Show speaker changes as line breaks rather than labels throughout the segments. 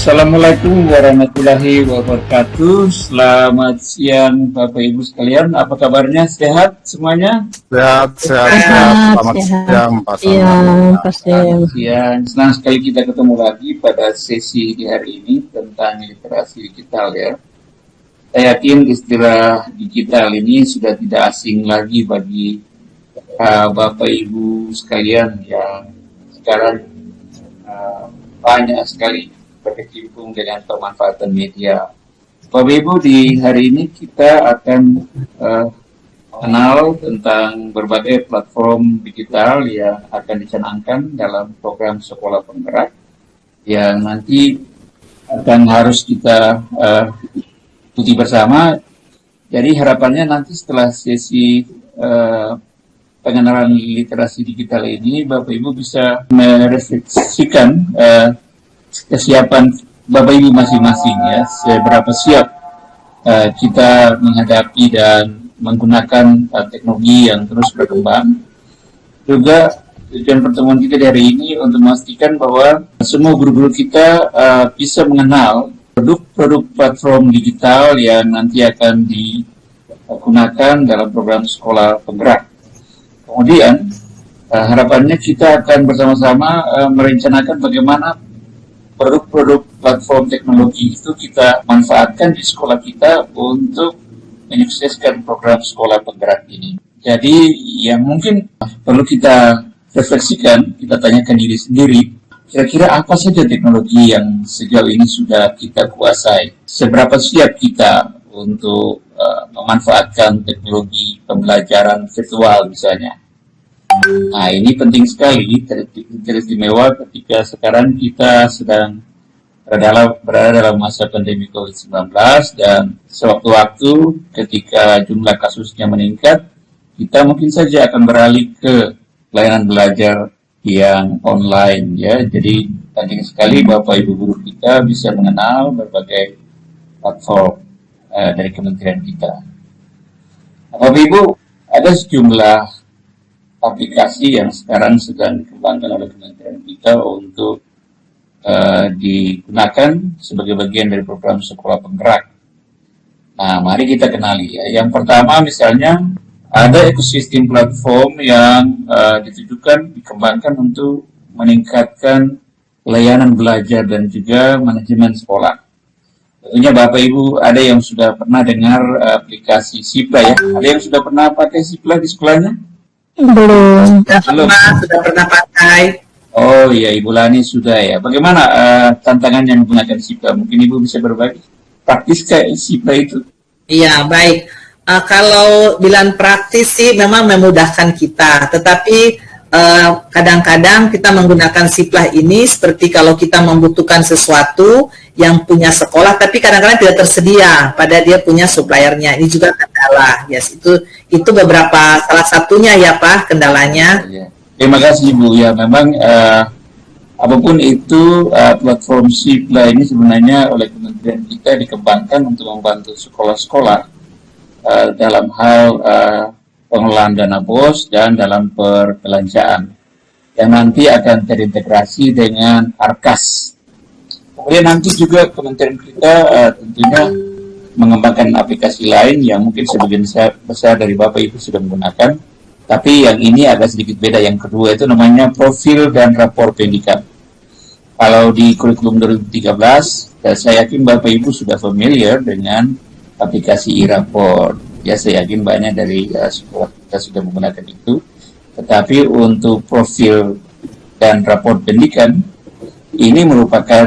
Assalamualaikum warahmatullahi wabarakatuh. Selamat siang Bapak Ibu sekalian. Apa kabarnya? Sehat semuanya?
Sehat. Selamat siang, Pak
Selamat siang. Senang sekali kita ketemu lagi pada sesi di hari ini tentang literasi digital ya. Saya yakin istilah digital ini sudah tidak asing lagi bagi Bapak Ibu sekalian yang sekarang banyak sekali berkecimpung dengan pemanfaatan media. Bapak Ibu, di hari ini kita akan kenal tentang berbagai platform digital yang akan dicanangkan dalam program Sekolah Penggerak yang nanti akan harus kita ikuti bersama. Jadi harapannya nanti setelah sesi pengenalan literasi digital ini, Bapak Ibu bisa merefleksikan kesiapan Bapak Ibu masing-masing ya, seberapa siap kita menghadapi dan menggunakan teknologi yang terus berkembang. Juga tujuan pertemuan kita dari ini untuk memastikan bahwa semua guru-guru kita bisa mengenal produk-produk platform digital yang nanti akan digunakan dalam program Sekolah Penggerak. Kemudian harapannya kita akan bersama-sama merencanakan bagaimana produk-produk platform teknologi itu kita manfaatkan di sekolah kita untuk menyukseskan program Sekolah Penggerak ini. Jadi yang mungkin perlu kita refleksikan, kita tanyakan diri sendiri, kira-kira apa saja teknologi yang sejauh ini sudah kita kuasai? Seberapa siap kita untuk memanfaatkan teknologi pembelajaran virtual misalnya? Nah, ini penting sekali, teristimewa ketika sekarang kita sedang berada dalam masa pandemi COVID-19 dan sewaktu-waktu ketika jumlah kasusnya meningkat, kita mungkin saja akan beralih ke layanan belajar yang online ya. Jadi penting sekali Bapak Ibu guru kita bisa mengenal berbagai platform dari kementerian kita. Bapak Ibu, ada sejumlah aplikasi yang sekarang sedang dikembangkan oleh kementerian kita untuk digunakan sebagai bagian dari program Sekolah Penggerak. Nah, mari kita kenali ya. Yang pertama misalnya ada ekosistem platform yang dikembangkan untuk meningkatkan layanan belajar dan juga manajemen sekolah. Tentunya Bapak Ibu ada yang sudah pernah dengar aplikasi Sipla ya. Ada yang sudah pernah pakai Sipla di sekolahnya?
Belum.
Sudah pernah pakai.
Oh iya, Ibu Lani sudah ya. Bagaimana tantangannya menggunakan Sipla? Mungkin Ibu bisa berbagi. Praktis kayak Sipla itu?
Iya, baik. Kalau bilang praktis sih memang memudahkan kita. Tetapi kadang-kadang kita menggunakan Sipla ini seperti kalau kita membutuhkan sesuatu yang punya sekolah, tapi kadang-kadang tidak tersedia pada dia punya suppliernya. Ini juga kendala. Yes, itu beberapa salah satunya ya Pak kendalanya.
Ya. Terima kasih Ibu. Ya memang apapun itu platform Sipla ini sebenarnya oleh kementerian kita dikembangkan untuk membantu sekolah-sekolah dalam hal pengelolaan dana BOS dan dalam perbelanjaan yang nanti akan terintegrasi dengan Arkas. Kemudian nanti juga kementerian kita tentunya mengembangkan aplikasi lain yang mungkin sebagian besar dari Bapak Ibu sudah menggunakan. Tapi yang ini agak sedikit beda. Yang kedua itu namanya profil dan rapor pendidikan. Kalau di kurikulum 2013, saya yakin Bapak Ibu sudah familiar dengan aplikasi e-rapor. Ya, saya yakin banyak dari sekolah kita sudah menggunakan itu. Tetapi untuk profil dan rapor pendidikan, ini merupakan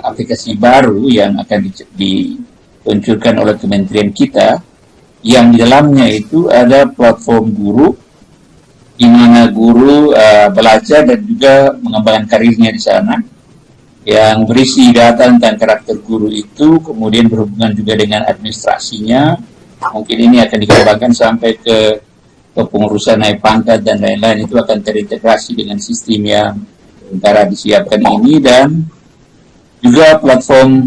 aplikasi baru yang akan diluncurkan oleh kementerian kita, yang di dalamnya itu ada platform guru, di mana guru belajar dan juga mengembangkan karirnya di sana, yang berisi data tentang karakter guru itu, kemudian berhubungan juga dengan administrasinya. Mungkin ini akan dikembangkan sampai ke pengurusan naik pangkat dan lain-lain, itu akan terintegrasi dengan sistem yang sementara disiapkan ini, dan juga platform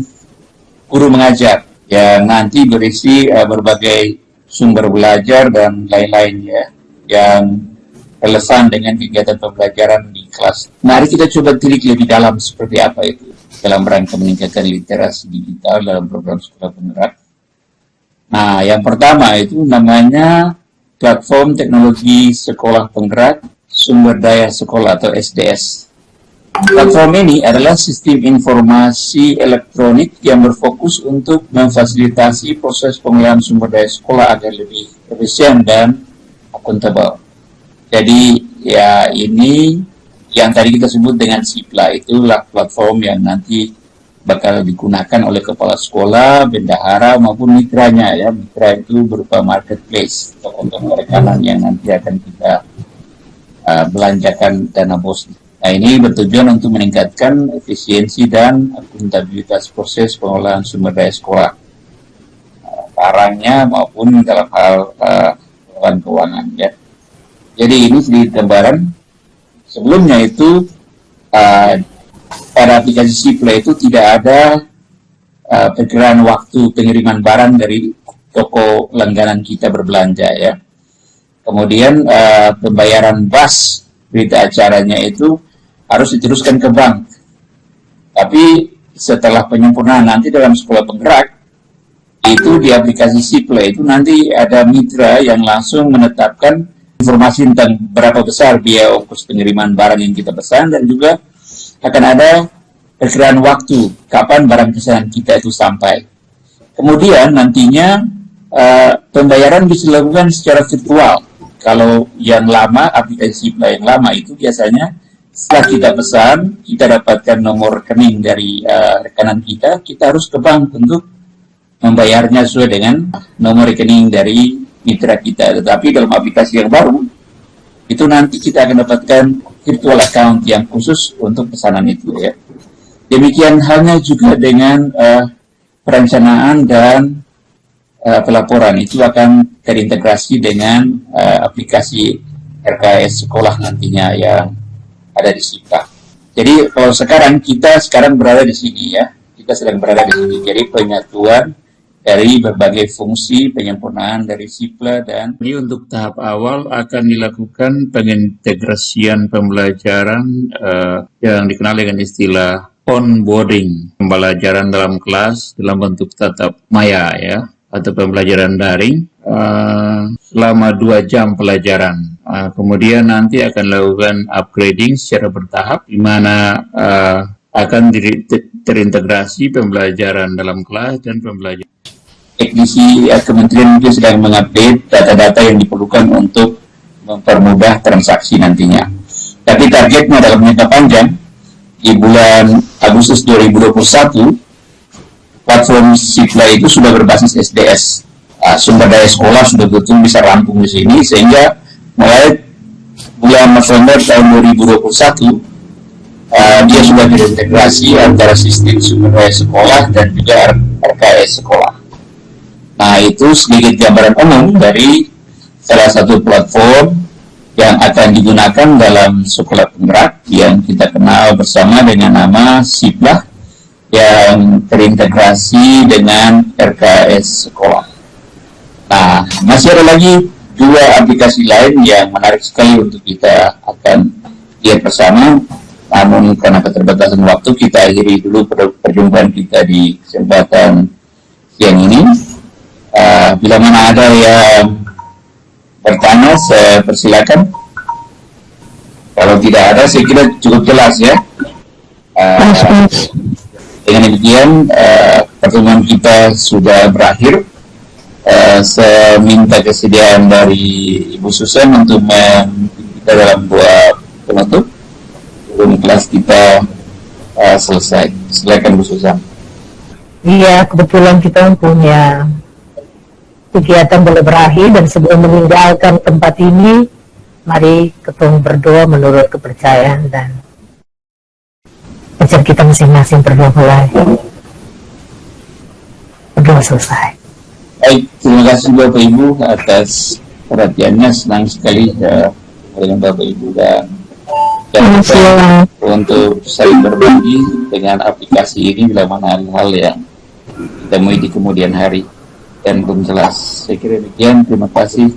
guru mengajar yang nanti berisi berbagai sumber belajar dan lain-lain ya, yang relevan dengan kegiatan pembelajaran di kelas. Mari kita coba tilik lebih dalam seperti apa itu. dalam rangka meningkatkan literasi digital dalam program sekolah penggerak. Nah, yang pertama itu namanya Platform Teknologi Sekolah Penggerak Sumber Daya Sekolah atau SDS. Platform ini adalah sistem informasi elektronik yang berfokus untuk memfasilitasi proses pengolahan sumber daya sekolah agar lebih efisien dan akuntabel. Jadi ya ini yang tadi kita sebut dengan SIPLA, itulah platform yang nanti bakal digunakan oleh kepala sekolah, bendahara maupun mitranya ya. Mitra itu berupa marketplace, toko-toko rekanan yang nanti akan kita belanjakan dana BOS. Nah, ini bertujuan untuk meningkatkan efisiensi dan akuntabilitas proses pengolahan sumber daya sekolah, barangnya maupun dalam hal keuangan ya. Jadi ini sedikit gambaran. Sebelumnya itu pada aplikasi SIPLA itu tidak ada perkiraan waktu pengiriman barang dari toko langganan kita berbelanja ya. Kemudian pembayaran BAS berita acaranya itu harus diteruskan ke bank. Tapi setelah penyempurnaan nanti dalam sekolah penggerak, itu di aplikasi SIPLA itu nanti ada mitra yang langsung menetapkan informasi tentang berapa besar biaya ongkos pengiriman barang yang kita pesan, dan juga akan ada perkiraan waktu kapan barang pesanan kita itu sampai. Kemudian nantinya pembayaran bisa dilakukan secara virtual. Kalau yang lama, aplikasi SIPLA yang lama itu biasanya setelah kita pesan, kita dapatkan nomor rekening dari rekanan kita, kita harus ke bank untuk membayarnya sesuai dengan nomor rekening dari mitra kita. Tetapi dalam aplikasi yang baru, itu nanti kita akan dapatkan virtual account yang khusus untuk pesanan itu ya. Demikian halnya juga dengan perencanaan dan pelaporan, itu akan terintegrasi dengan aplikasi RKS sekolah nantinya yang ada di SIPLA. Jadi kalau sekarang kita berada di sini ya, kita sedang berada di sini. Jadi penyatuan dari berbagai fungsi penyempurnaan dari SIPLA, dan ini untuk tahap awal akan dilakukan pengintegrasian pembelajaran yang dikenal dengan istilah onboarding, pembelajaran dalam kelas dalam bentuk tatap maya ya, atau pembelajaran daring selama 2 jam pelajaran. Kemudian nanti akan lakukan upgrading secara bertahap, di mana akan terintegrasi pembelajaran dalam kelas dan pembelajaran. Teknisi kementerian juga sedang mengupdate data-data yang diperlukan untuk mempermudah transaksi nantinya. Tapi targetnya dalam jangka panjang, di bulan Agustus 2021, platform SIPLA itu sudah berbasis SDS. Sumber daya sekolah sudah betul bisa rampung di sini, sehingga mulai bulan November tahun 2021 dia sudah terintegrasi antara sistem sumber daya sekolah dan juga RKS sekolah. Nah, itu sedikit gambaran umum dari salah satu platform yang akan digunakan dalam sekolah penggerak yang kita kenal bersama dengan nama SIPLA, yang terintegrasi dengan RKS sekolah. Nah, masih ada lagi 2 aplikasi lain yang menarik sekali untuk kita akan lihat bersama. Namun karena keterbatasan waktu, kita akhiri dulu perjumpaan kita di kesempatan siang ini. Bila mana ada yang bertanya, saya persilakan. Kalau tidak ada, saya kira cukup jelas ya. Dengan demikian, pertemuan kita sudah berakhir. Saya minta kesediaan dari Ibu Susan untuk memimpin kita dalam doa penutup sebelum kelas kita selesai. Silakan Bu Susan.
Iya, kebetulan kita punya kegiatan boleh berakhir, dan sebelum meninggalkan tempat ini, mari kita berdoa menurut kepercayaan dan ajar kita masing-masing. Berdoa mulai, berdoa selesai.
Baik, terima kasih Bapak Ibu atas perhatiannya. Senang sekali dengan Bapak Ibu, dan jangan lupa untuk saling berbagi dengan aplikasi ini bila mana hal-hal yang ditemui di kemudian hari dan belum jelas. Saya kira demikian. Terima kasih.